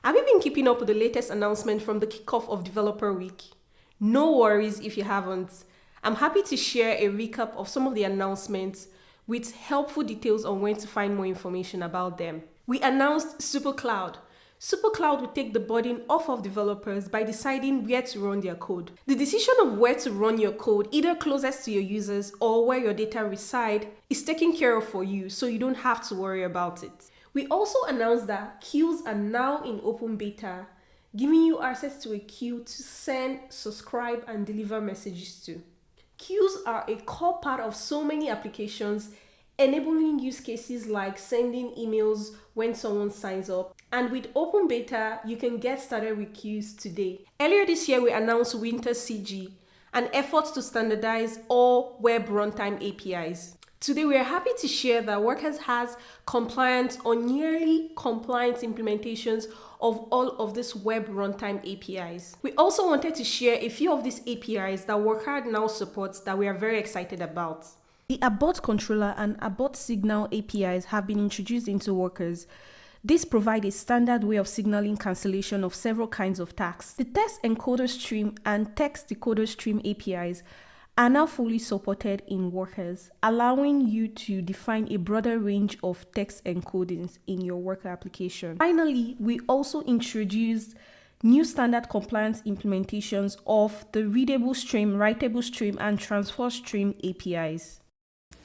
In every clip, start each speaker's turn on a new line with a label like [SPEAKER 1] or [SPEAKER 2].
[SPEAKER 1] Have you been keeping up with the latest announcement from the kickoff of Developer Week? No worries if you haven't. I'm happy to share a recap of some of the announcements with helpful details on where to find more information about them. We announced SuperCloud. SuperCloud will take the burden off of developers by deciding where to run their code. The decision of where to run your code, either closest to your users or where your data reside, is taken care of for you, so you don't have to worry about it. We also announced that queues are now in open beta, giving you access to a queue to send, subscribe, and deliver messages to. Queues are a core part of so many applications, enabling use cases like sending emails when someone signs up. And with open beta, you can get started with queues today. Earlier this year, we announced Winter CG, an effort to standardize all web runtime APIs. Today, we are happy to share that Workers has compliant or nearly compliant implementations of all of these web runtime APIs. We also wanted to share a few of these APIs that Workers now supports that we are very excited about. The abort controller and abort signal APIs have been introduced into Workers. This provides a standard way of signaling cancellation of several kinds of tasks. The text encoder stream and text decoder stream APIs are now fully supported in Workers, allowing you to define a broader range of text encodings in your Worker application. Finally, we also introduced new standard compliance implementations of the readable stream, writable stream, and transfer stream APIs.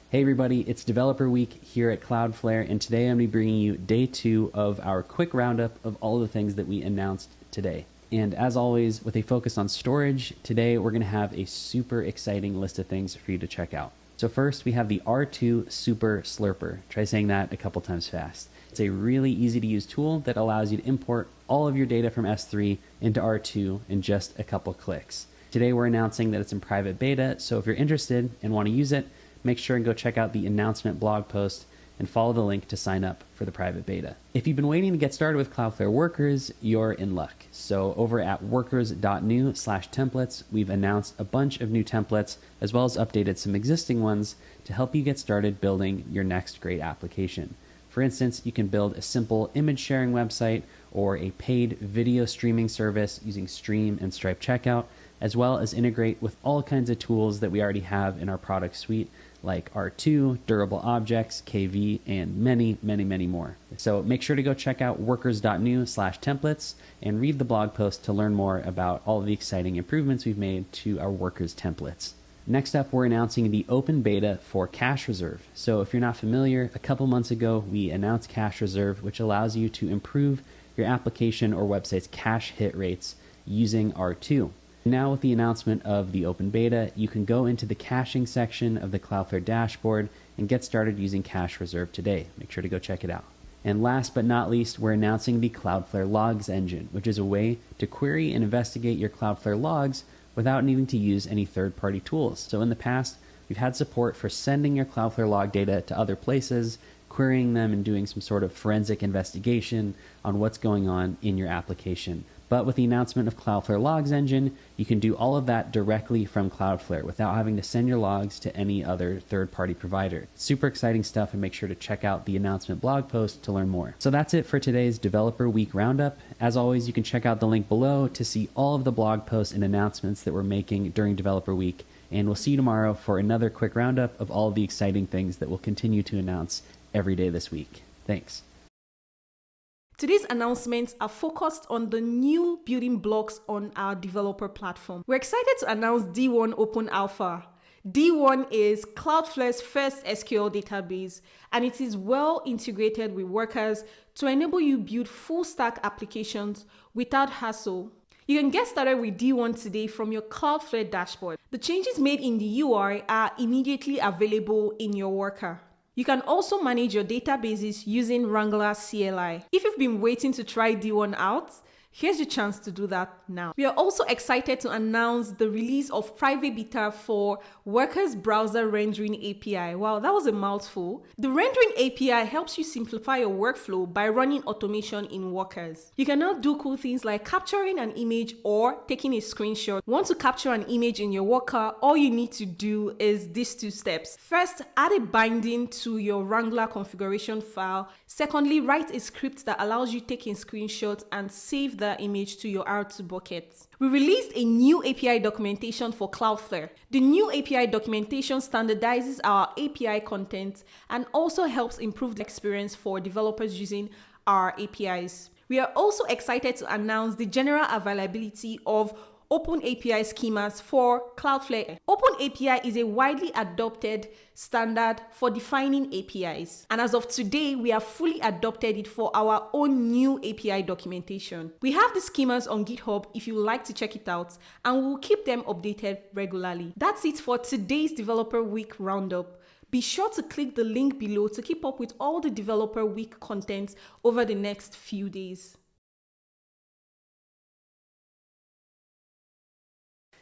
[SPEAKER 2] Hey everybody, it's Developer Week here at Cloudflare, and today I'm going to be bringing you day 2 of our quick roundup of all the things that we announced today. And as always, with a focus on storage, today we're going to have a super exciting list of things for you to check out. So first, we have the R2 Super Slurper. Try saying that a couple times fast. It's a really easy to use tool that allows you to import all of your data from S3 into R2 in just a couple clicks. Today we're announcing that it's in private beta, so if you're interested and want to use it, make sure and go check out the announcement blog post and follow the link to sign up for the private beta. If you've been waiting to get started with Cloudflare Workers, you're in luck. So over at workers.new/templates, we've announced a bunch of new templates as well as updated some existing ones to help you get started building your next great application. For instance, you can build a simple image sharing website or a paid video streaming service using Stream and Stripe Checkout, as well as integrate with all kinds of tools that we already have in our product suite, like R2, Durable Objects, KV, and many, many, many more. So make sure to go check out workers.new/templates and read the blog post to learn more about all of the exciting improvements we've made to our Workers templates. Next up, we're announcing the open beta for Cache Reserve. So if you're not familiar, a couple months ago, we announced Cache Reserve, which allows you to improve your application or website's cache hit rates using R2. Now with the announcement of the open beta, you can go into the caching section of the Cloudflare dashboard and get started using Cache Reserve today. Make sure to go check it out. And last but not least, we're announcing the Cloudflare Logs engine, which is a way to query and investigate your Cloudflare logs without needing to use any third-party tools. So in the past, we've had support for sending your Cloudflare log data to other places, querying them and doing some sort of forensic investigation on what's going on in your application. But with the announcement of Cloudflare Logs engine, you can do all of that directly from Cloudflare without having to send your logs to any other third-party provider. Super exciting stuff, and make sure to check out the announcement blog post to learn more. So that's it for today's Developer Week Roundup. As always, you can check out the link below to see all of the blog posts and announcements that we're making during Developer Week. And we'll see you tomorrow for another quick roundup of all of the exciting things that we'll continue to announce every day this week. Thanks.
[SPEAKER 1] Today's announcements are focused on the new building blocks on our developer platform. We're excited to announce D1 Open Alpha. D1 is Cloudflare's first SQL database, and it is well integrated with Workers to enable you build full-stack applications without hassle. You can get started with D1 today from your Cloudflare dashboard. The changes made in the UI are immediately available in your Worker. You can also manage your databases using Wrangler CLI. If you've been waiting to try D1 out, Here's your chance to do that now. We are also excited to announce the release of private beta for Workers Browser Rendering API. Wow, that was a mouthful. The rendering API helps you simplify your workflow by running automation in Workers. You can now do cool things like capturing an image or taking a screenshot. Want to capture an image in your Worker? All you need to do is these 2 steps. First, add a binding to your Wrangler configuration file. Secondly, write a script that allows you taking screenshots and save the image to your R2 bucket. We released a new API documentation for Cloudflare. The new API documentation standardizes our API content and also helps improve the experience for developers using our APIs. We are also excited to announce the general availability of Open API schemas for Cloudflare. Open API is a widely adopted standard for defining APIs. And as of today, we have fully adopted it for our own new API documentation. We have the schemas on GitHub if you would like to check it out, and we'll keep them updated regularly. That's it for today's Developer Week Roundup. Be sure to click the link below to keep up with all the Developer Week content over the next few days.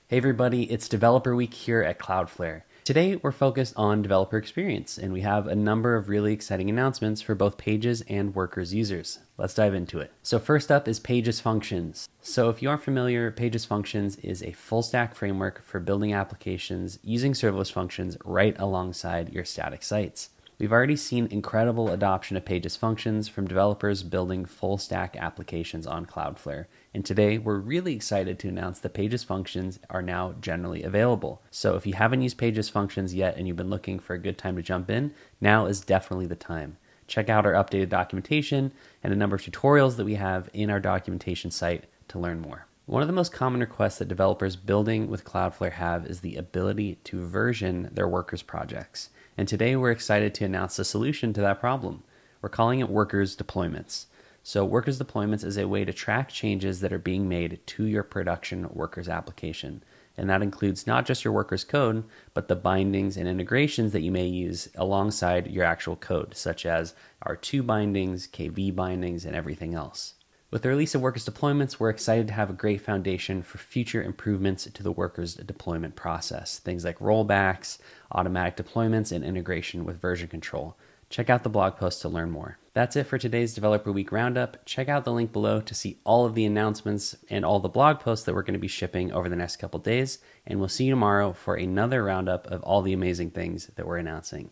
[SPEAKER 2] Hey everybody, it's Developer Week here at Cloudflare. Today we're focused on developer experience, and we have a number of really exciting announcements for both Pages and Workers users. Let's dive into it. So first up is Pages Functions. So if you aren't familiar, Pages Functions is a full stack framework for building applications using serverless functions right alongside your static sites. We've already seen incredible adoption of Pages Functions from developers building full stack applications on Cloudflare. And today we're really excited to announce that Pages Functions are now generally available. So if you haven't used Pages Functions yet and you've been looking for a good time to jump in, now is definitely the time. Check out our updated documentation and a number of tutorials that we have in our documentation site to learn more. One of the most common requests that developers building with Cloudflare have is the ability to version their Workers projects. And today we're excited to announce a solution to that problem. We're calling it Workers Deployments. So Workers Deployments is a way to track changes that are being made to your production Workers application. And that includes not just your Workers code, but the bindings and integrations that you may use alongside your actual code, such as R2 bindings, KV bindings, and everything else. With the release of Workers Deployments, we're excited to have a great foundation for future improvements to the Workers deployment process. Things like rollbacks, automatic deployments, and integration with version control. Check out the blog post to learn more. That's it for today's Developer Week Roundup. Check out the link below to see all of the announcements and all the blog posts that we're going to be shipping over the next couple days. And we'll see you tomorrow for another roundup of all the amazing things that we're announcing.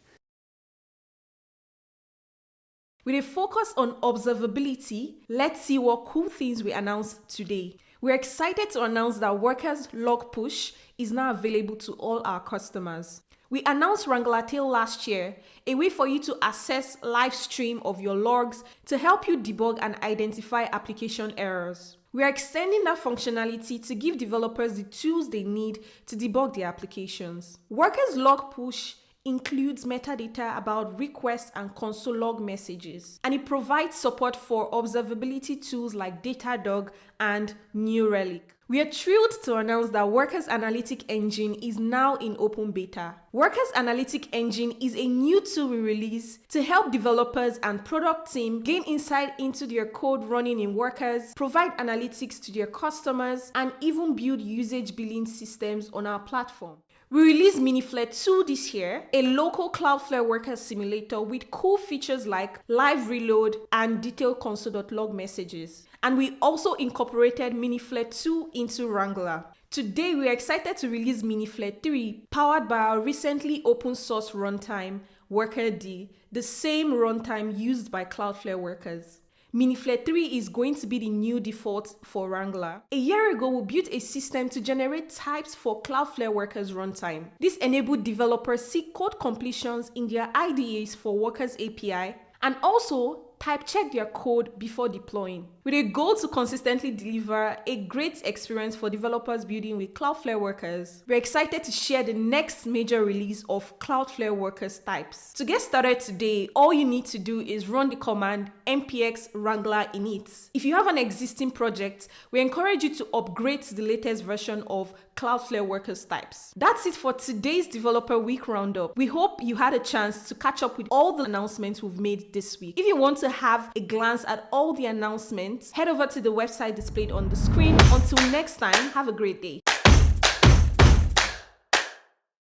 [SPEAKER 1] With a focus on observability, let's see what cool things we announced today. We're excited to announce that Workers Log Push is now available to all our customers. We announced Wrangler Tail last year, a way for you to access live stream of your logs to help you debug and identify application errors. We are extending that functionality to give developers the tools they need to debug their applications. Workers Log Push includes metadata about requests and console log messages, and it provides support for observability tools like Datadog and New Relic. We are thrilled to announce that Workers Analytic Engine is now in open beta. Workers Analytic Engine is a new tool we release to help developers and product team gain insight into their code running in Workers, provide analytics to their customers, and even build usage billing systems on our platform. We released MiniFlare 2 this year, a local Cloudflare Workers simulator with cool features like live reload and detailed console.log messages. And we also incorporated MiniFlare 2 into Wrangler. Today, we are excited to release MiniFlare 3, powered by our recently open source runtime, Workerd, the same runtime used by Cloudflare Workers. MiniFlare 3 is going to be the new default for Wrangler. A year ago, we built a system to generate types for Cloudflare Workers runtime. This enabled developers see code completions in their IDEs for Workers API and also type check their code before deploying. With a goal to consistently deliver a great experience for developers building with Cloudflare Workers, we're excited to share the next major release of Cloudflare Workers types. To get started today, all you need to do is run the command npx wrangler init. If you have an existing project, we encourage you to upgrade to the latest version of Cloudflare Workers types. That's it for today's Developer Week Roundup. We hope you had a chance to catch up with all the announcements we've made this week. If you want to have a glance at all the announcements, head over to the website displayed on the screen. Until next time, have a great day.